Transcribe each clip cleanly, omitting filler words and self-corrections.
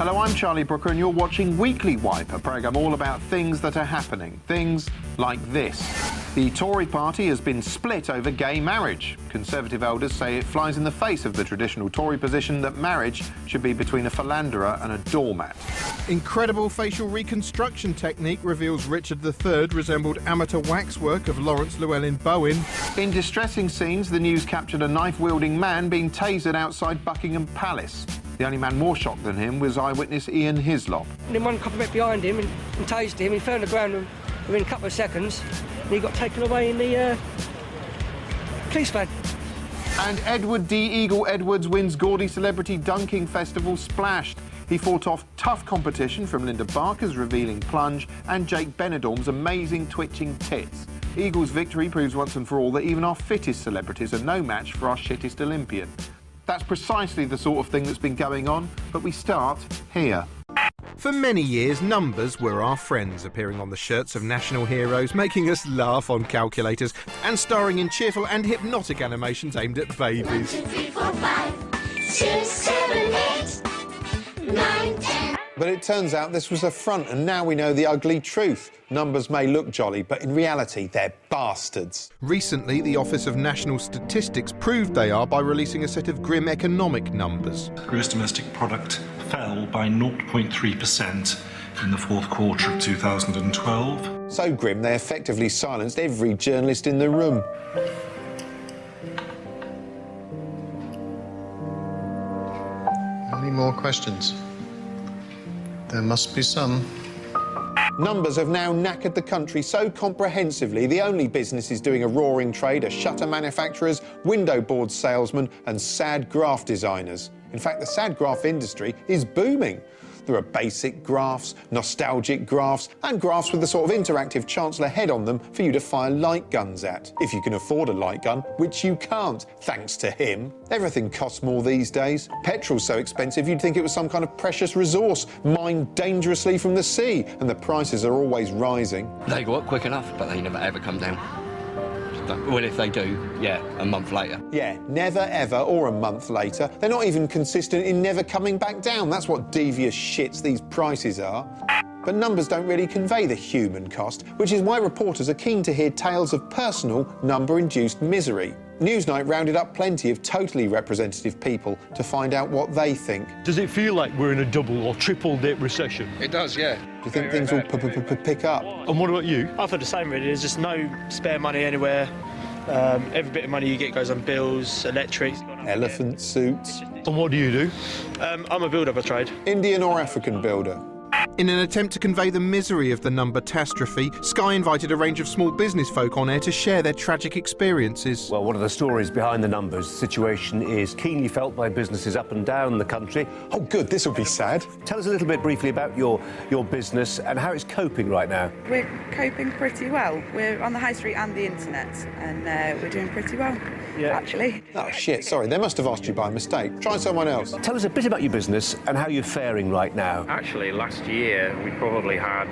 Hello, I'm Charlie Brooker and you're watching Weekly Wipe, a programme all about things that are happening. Things like this. The Tory party has been split over gay marriage. Conservative elders say it flies in the face of the traditional Tory position that marriage should be between a philanderer and a doormat. Incredible facial reconstruction technique reveals Richard III resembled amateur waxwork of Lawrence Llewellyn-Bowen. In distressing scenes, the news captured a knife-wielding man being tasered outside Buckingham Palace. The only man more shocked than him was eyewitness Ian Hislop. And then one couple went behind him and tased him. He fell on the ground within a couple of seconds and he got taken away in the police van. And Edward D. Eagle Edwards wins Gaudy Celebrity Dunking Festival Splashed. He fought off tough competition from Linda Barker's revealing plunge and Jake Benidorm's amazing twitching tits. Eagle's victory proves once and for all that even our fittest celebrities are no match for our shittest Olympian. That's precisely the sort of thing that's been going on, but we start here. For many years, numbers were our friends, appearing on the shirts of national heroes, making us laugh on calculators, and starring in cheerful and hypnotic animations aimed at babies. 1, 2, 3, 4, 5, 6, 7, 8, 9, 10. But it turns out this was a front, and now we know the ugly truth. Numbers may look jolly, but in reality, they're bastards. Recently, the Office of National Statistics proved they are by releasing a set of grim economic numbers. Gross domestic product fell by 0.3% in the fourth quarter of 2012. So grim, they effectively silenced every journalist in the room. Any more questions? There must be some. Numbers have now knackered the country so comprehensively, the only businesses doing a roaring trade are shutter manufacturers, window board salesmen and sad graph designers. In fact, the sad graph industry is booming. There are basic graphs, nostalgic graphs, and graphs with the sort of interactive Chancellor head on them for you to fire light guns at. If you can afford a light gun, which you can't, thanks to him. Everything costs more these days. Petrol's so expensive you'd think it was some kind of precious resource, mined dangerously from the sea, and the prices are always rising. They go up quick enough, but they never ever come down. Well, if they do, yeah, a month later. Yeah, never ever or a month later. They're not even consistent in never coming back down. That's what devious shits these prices are. But numbers don't really convey the human cost, which is why reporters are keen to hear tales of personal, number-induced misery. Newsnight rounded up plenty of totally representative people to find out what they think. Does it feel like we're in a double or triple dip recession? It does, yeah. Do you think things will pick up? And what about you? I feel the same, really. There's just no spare money anywhere. Every bit of money you get goes on bills, electric. Elephant suits. And what do you do? I'm a builder by trade. Indian or African builder? In an attempt to convey the misery of the number-tastrophe, Sky invited a range of small business folk on air to share their tragic experiences. Well, one of the stories behind the numbers situation is keenly felt by businesses up and down the country. Oh, good, this will be sad. Tell us a little bit briefly about your business and how it's coping right now. We're coping pretty well. We're on the high street and the internet, and we're doing pretty well, actually. Oh, shit, sorry, they must have asked you by mistake. Try someone else. Tell us a bit about your business and how you're faring right now. Actually, last year we probably had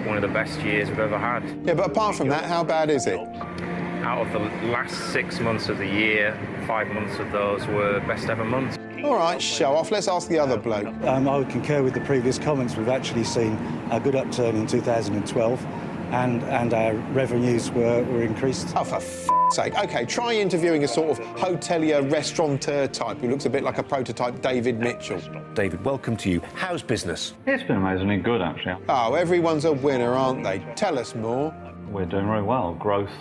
one of the best years we've ever had. Yeah, but apart from that, how bad is it? Out of the last 6 months of the year, 5 months of those were best ever months. All right, show off. Let's ask the other bloke. I would concur with the previous comments. We've actually seen a good upturn in 2012 and our revenues were increased. Oh, for f***'s sake. OK, try interviewing a sort of hotelier, restaurateur type who looks a bit like a prototype David Mitchell. David, welcome to you. How's business? It's been amazingly good, actually. Oh, everyone's a winner, aren't they? Tell us more. We're doing very well. Growth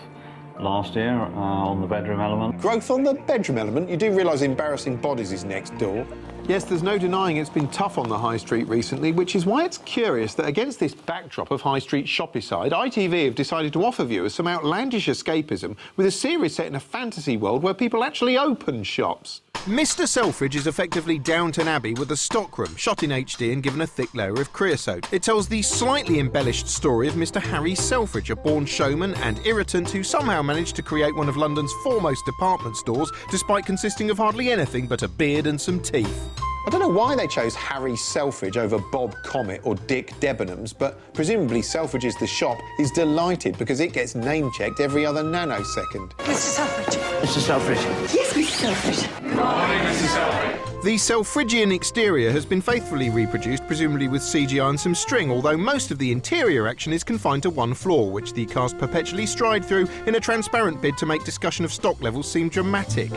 last year on the bedroom element. Growth on the bedroom element? You do realise Embarrassing Bodies is next door. Yes, there's no denying it's been tough on the high street recently, which is why it's curious that against this backdrop of high street shoppicide, ITV have decided to offer viewers some outlandish escapism with a series set in a fantasy world where people actually open shops. Mr Selfridge is effectively Downton Abbey with a stockroom, shot in HD and given a thick layer of creosote. It tells the slightly embellished story of Mr Harry Selfridge, a born showman and irritant who somehow managed to create one of London's foremost department stores despite consisting of hardly anything but a beard and some teeth. I don't know why they chose Harry Selfridge over Bob Comet or Dick Debenhams, but presumably Selfridge's The Shop is delighted because it gets name-checked every other nanosecond. Mr. Selfridge. Mr Selfridge. Yes, Mr. Selfridge. Good morning, Mr. Selfridge. The Selfridgian exterior has been faithfully reproduced, presumably with CGI and some string, although most of the interior action is confined to one floor, which the cast perpetually stride through in a transparent bid to make discussion of stock levels seem dramatic.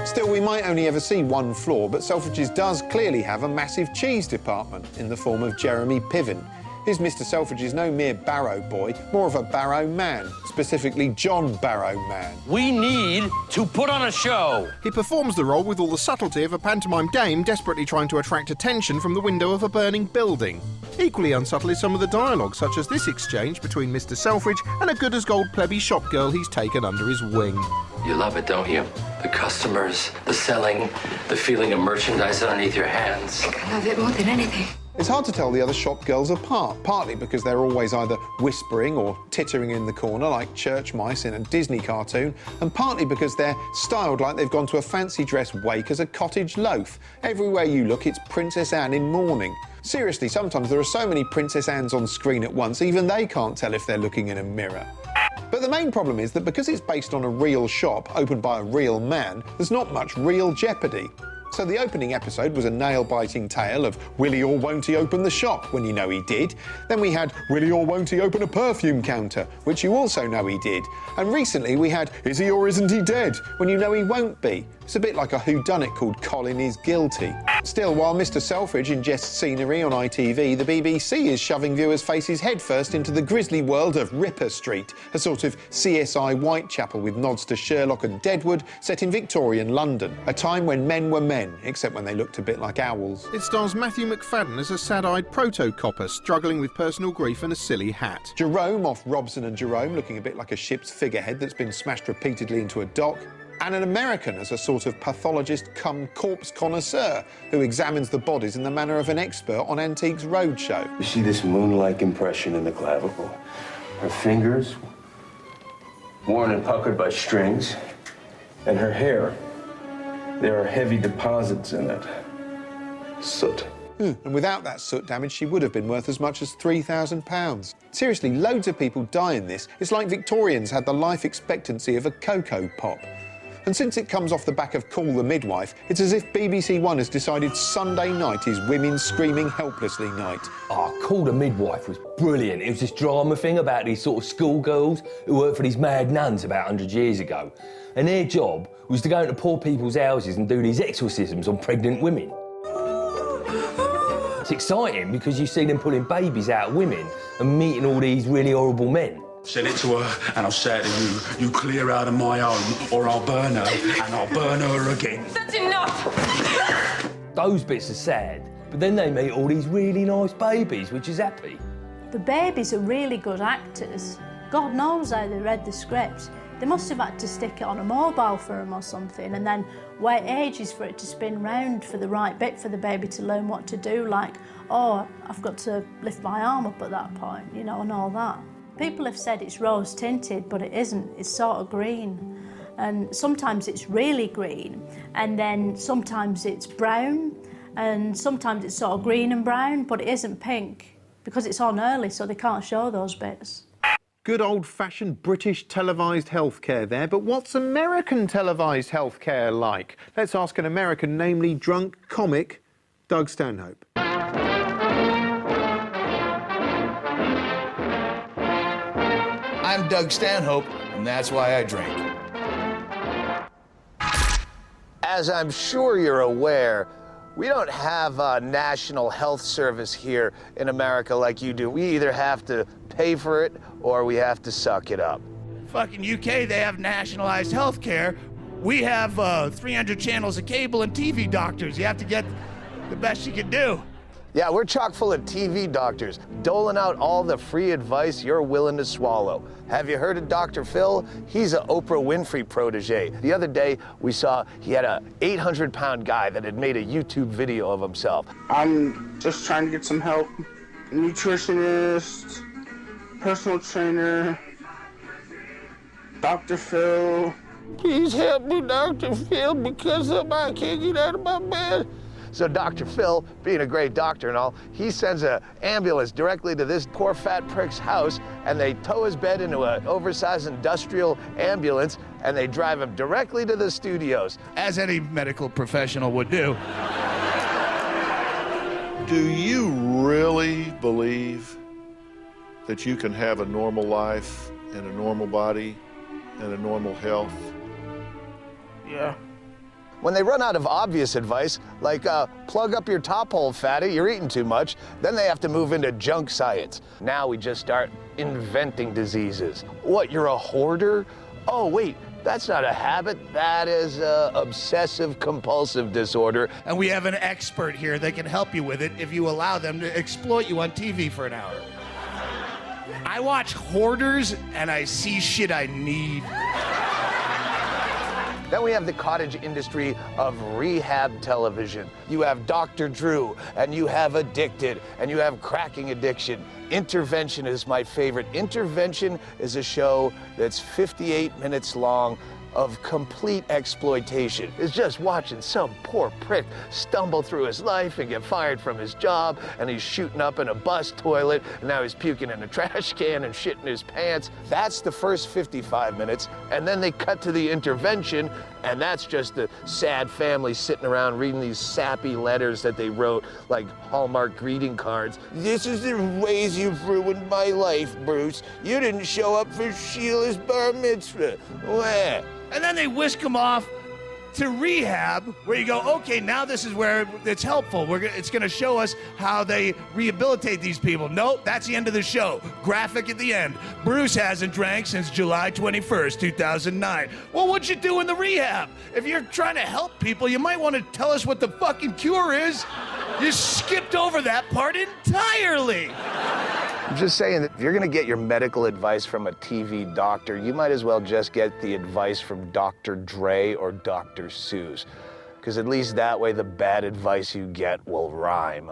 Still, we might only ever see one floor, but Selfridges does clearly have a massive cheese department in the form of Jeremy Piven. His Mr. Selfridge is no mere Barrow boy, more of a Barrow man, specifically John Barrow man. We need to put on a show. He performs the role with all the subtlety of a pantomime dame desperately trying to attract attention from the window of a burning building. Equally unsubtle is some of the dialogue, such as this exchange between Mr. Selfridge and a good-as-gold plebby shop girl he's taken under his wing. You love it, don't you? The customers, the selling, the feeling of merchandise underneath your hands. I love it more than anything. It's hard to tell the other shop girls apart, partly because they're always either whispering or tittering in the corner like church mice in a Disney cartoon, and partly because they're styled like they've gone to a fancy dress wake as a cottage loaf. Everywhere you look, it's Princess Anne in mourning. Seriously, sometimes there are so many Princess Annes on screen at once, even they can't tell if they're looking in a mirror. But the main problem is that because it's based on a real shop opened by a real man, there's not much real jeopardy. So the opening episode was a nail-biting tale of will he or won't he open the shop, when you know he did. Then we had will he or won't he open a perfume counter, which you also know he did. And recently we had is he or isn't he dead, when you know he won't be. It's a bit like a whodunit called Colin is Guilty. Still, while Mr. Selfridge ingests scenery on ITV, the BBC is shoving viewers' faces headfirst into the grisly world of Ripper Street, a sort of CSI Whitechapel with nods to Sherlock and Deadwood, set in Victorian London, a time when men were men, except when they looked a bit like owls. It stars Matthew McFadden as a sad-eyed proto-copper struggling with personal grief and a silly hat. Jerome off Robson and Jerome, looking a bit like a ship's figurehead that's been smashed repeatedly into a dock. And an American as a sort of pathologist cum corpse connoisseur who examines the bodies in the manner of an expert on Antiques Roadshow. You see this moon-like impression in the clavicle. Her fingers, worn and puckered by strings, and her hair. There are heavy deposits in it. Soot. And without that soot damage, she would have been worth as much as £3,000. Seriously, loads of people die in this. It's like Victorians had the life expectancy of a Cocoa Pop. And since it comes off the back of Call the Midwife, it's as if BBC One has decided Sunday night is women screaming helplessly night. Oh, Call the Midwife was brilliant. It was this drama thing about these sort of schoolgirls who worked for these mad nuns about 100 years ago. And their job was to go into poor people's houses and do these exorcisms on pregnant women. It's exciting because you see them pulling babies out of women and meeting all these really horrible men. Said it to her, and I'll say it to you. You clear out of my home, or I'll burn her, and I'll burn her again. That's enough! Those bits are sad, but then they meet all these really nice babies, which is happy. The babies are really good actors. God knows how they read the script. They must have had to stick it on a mobile for them or something, and then wait ages for it to spin round for the right bit for the baby to learn what to do, like, oh, I've got to lift my arm up at that point, you know, and all that. People have said it's rose tinted, but it isn't. It's sort of green. And sometimes it's really green, and then sometimes it's brown, and sometimes it's sort of green and brown, but it isn't pink because it's on early, so they can't show those bits. Good old-fashioned British televised healthcare there, but what's American televised healthcare like? Let's ask an American, namely drunk comic Doug Stanhope. I'm Doug Stanhope, and that's why I drink. As I'm sure you're aware, we don't have a national health service here in America like you do. We either have to pay for it or we have to suck it up. Fucking UK, they have nationalized health care. We have 300 channels of cable and TV doctors. You have to get the best you can do. Yeah, we're chock full of TV doctors, doling out all the free advice you're willing to swallow. Have you heard of Dr. Phil? He's an Oprah Winfrey protege. The other day, we saw he had a 800-pound guy that had made a YouTube video of himself. I'm just trying to get some help. Nutritionist, personal trainer, Dr. Phil. Please help me, Dr. Phil, because I can't get out of my bed. So Dr. Phil, being a great doctor and all, he sends an ambulance directly to this poor fat prick's house, and they tow his bed into an oversized industrial ambulance, and they drive him directly to the studios. As any medical professional would do. Do you really believe that you can have a normal life and a normal body and a normal health? Yeah. When they run out of obvious advice, like plug up your top hole, fatty, you're eating too much, then they have to move into junk science. Now we just start inventing diseases. What, you're a hoarder? Oh, wait, that's not a habit, that is obsessive compulsive disorder. And we have an expert here that can help you with it if you allow them to exploit you on TV for an hour. I watch Hoarders and I see shit I need. Then we have the cottage industry of rehab television. You have Dr. Drew, and you have Addicted, and you have Cracking Addiction. Intervention is my favorite. Intervention is a show that's 58 minutes long of complete exploitation. It's just watching some poor prick stumble through his life and get fired from his job, and he's shooting up in a bus toilet, and now he's puking in a trash can and shitting his pants. That's the first 55 minutes, and then they cut to the intervention, and that's just the sad family sitting around reading these sappy letters that they wrote, like Hallmark greeting cards. This is the ways you've ruined my life, Bruce. You didn't show up for Sheila's bar mitzvah. Wah. And then they whisk them off to rehab, where you go, okay, now this is where it's helpful. It's going to show us how they rehabilitate these people. Nope, that's the end of the show. Graphic at the end. Bruce hasn't drank since July 21st, 2009. Well, what'd you do in the rehab? If you're trying to help people, you might want to tell us what the fucking cure is. You skipped over that part entirely. I'm just saying that if you're going to get your medical advice from a TV doctor, you might as well just get the advice from Dr. Dre or Dr. Seuss, because at least that way the bad advice you get will rhyme.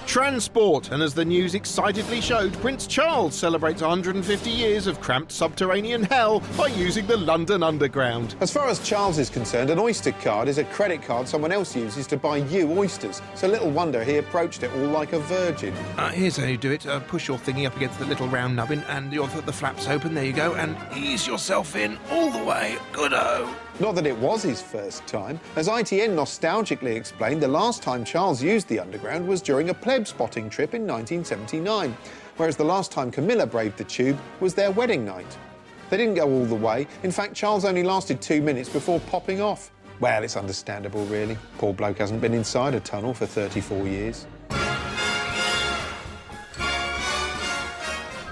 Transport, and as the news excitedly showed, Prince Charles celebrates 150 years of cramped subterranean hell by using the London Underground. As far as Charles is concerned, an Oyster card is a credit card someone else uses to buy you oysters, so little wonder he approached it all like a virgin. Here's how you do it. Push your thingy up against the little round nubbin and the flaps open, there you go, and ease yourself in all the way. Good-o. Not that it was his first time. As ITN nostalgically explained, the last time Charles used the Underground was during a pleb spotting trip in 1979, whereas the last time Camilla braved the tube was their wedding night. They didn't go all the way. In fact, Charles only lasted 2 minutes before popping off. Well, it's understandable, really. Poor bloke hasn't been inside a tunnel for 34 years.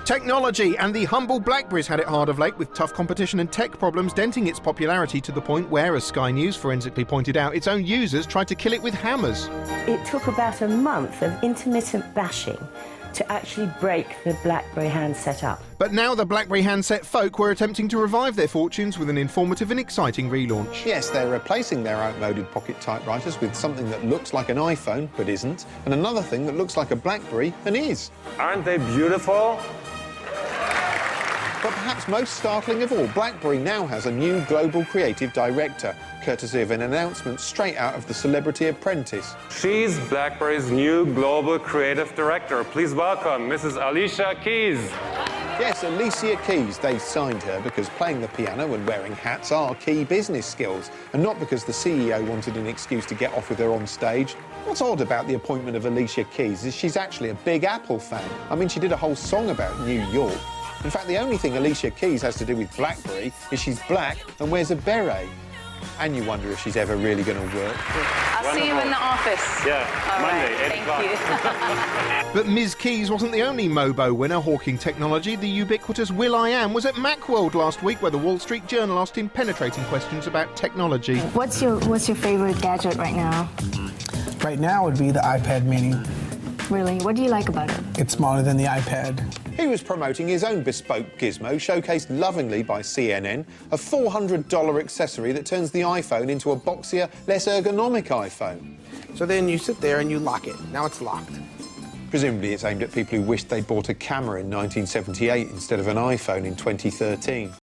Technology, and the humble BlackBerry's had it hard of late, with tough competition and tech problems denting its popularity to the point where, as Sky News forensically pointed out, its own users tried to kill it with hammers. It took about a month of intermittent bashing to actually break the BlackBerry handset up. But now the BlackBerry handset folk were attempting to revive their fortunes with an informative and exciting relaunch. Yes, they're replacing their outmoded pocket typewriters with something that looks like an iPhone, but isn't, and another thing that looks like a BlackBerry and is. Aren't they beautiful? But perhaps most startling of all, BlackBerry now has a new global creative director, courtesy of an announcement straight out of The Celebrity Apprentice. She's BlackBerry's new global creative director. Please welcome Mrs. Alicia Keys. Yes, Alicia Keys. They signed her because playing the piano and wearing hats are key business skills, and not because the CEO wanted an excuse to get off with her on stage. What's odd about the appointment of Alicia Keys is she's actually a big Apple fan. I mean, she did a whole song about New York. In fact, the only thing Alicia Keys has to do with BlackBerry is she's black and wears a beret. And you wonder if she's ever really going to work. I'll see you in the office. Yeah, all Monday, right, 8 o'clock. But Ms. Keys wasn't the only Mobo winner hawking technology. The ubiquitous will.i.am was at Macworld last week, where the Wall Street Journal asked him penetrating questions about technology. What's your favorite gadget right now? Right now would be the iPad mini. Really? What do you like about it? It's smaller than the iPad. He was promoting his own bespoke gizmo, showcased lovingly by CNN, a $400 accessory that turns the iPhone into a boxier, less ergonomic iPhone. So then you sit there and you lock it. Now it's locked. Presumably it's aimed at people who wished they'd bought a camera in 1978 instead of an iPhone in 2013.